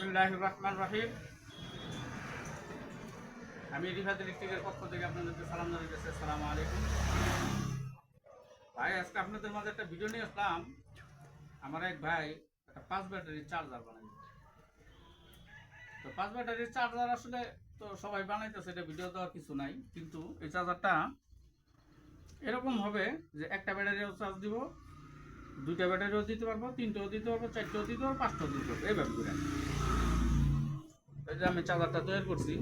বিসমিল্লাহির রহমানির রহিম। আমি রিফাত ইলেকট্রিকের পক্ষ থেকে আপনাদেরকে সালাম জানাইতেছি। আসসালামু আলাইকুম ভাই। আজকে আপনাদের মাঝে একটা ভিডিও নিয়ে আসলাম। আমার এক ভাই একটা 5 ব্যাটারির চার্জার বানাই। তো 5 ব্যাটারির চার্জার আসলে তো সবাই বানাইতেছে, এটা ভিডিও দেওয়ার কিছু নাই। কিন্তু এই চার্জারটা এরকম হবে যে একটা ব্যাটারিও চার্জ দিব, দুইটা ব্যাটারিও দিতে পারবো, তিনটেও দিতে পারবো, চারটেও দিতে পারবো, পাঁচটাও দিতে পারবো, এইভাবে করে। এই যে আমি চার্জারটা তৈরি করছি।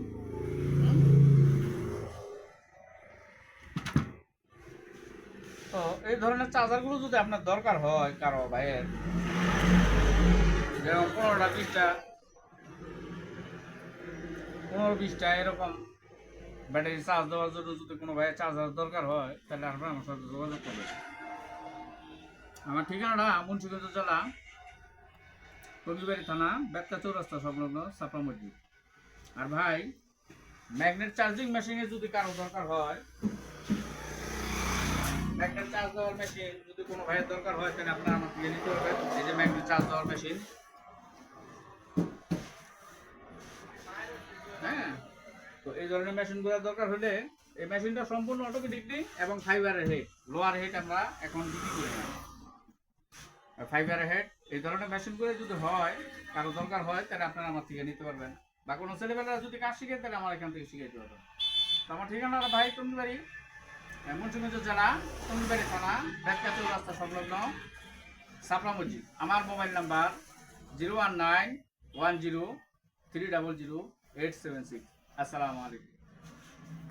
তো এই ধরনের চার্জারগুলো যদি আপনার দরকার হয় কারো ভাইয়ের, যেমন 15-20টা এরকম ব্যাটারি চার্জ দেওয়ার জন্য যদি কোনো ভাইয়ের চার্জার দরকার হয়, তাহলে আপনার আমার সাথে যোগাযোগ করবেন। আমার ঠিকানাটা মুন্সিগঞ্জ জেলা, টঙ্গিবাড়ি থানা, বেত্তা চৌরাস্তা সংলগ্ন ছাপড়া মসজিদ। আর ভাই, ম্যাগনেট চার্জিং মেশিনে যদি কারো দরকার হয়, ম্যাগনেট চার্জ দেওয়ার মেশিন যদি কোনো ভাইয়ের দরকার হয়, তাহলে আপনারা আমার থেকে নিতে পারবেন। এই যে ম্যাগনেট চার্জ দেওয়ার মেশিন, হ্যাঁ। তো এই ধরনের মেশিনগুলো দরকার হলে এই মেশিনটা সম্পূর্ণ অটোমেটিকলি এবং ফাইবারের হেড, লোয়ার হেড আমরা এখন বিক্রি করি না। ফাইবারের হেড এই ধরনের মেশিনগুলো যদি হয়, কারো দরকার হয়, তাহলে আপনারা আমার থেকে নিতে পারবেন। বা কোনো ছেলেবেলারা যদি কাজ শিখেন, তাহলে আমার এখান থেকে শিখাইতে পারবেন। তো আমার ঠিকানা ভাই টঙ্গিবাড়ি, মুন্সিগঞ্জ জেলা, টঙ্গিবাড়ি থানা, বেত্তা চৌরাস্তা সংলগ্ন ছাপড়া মসজিদ। আমার মোবাইল নাম্বার 01910300876। আসসালামু আলাইকুম।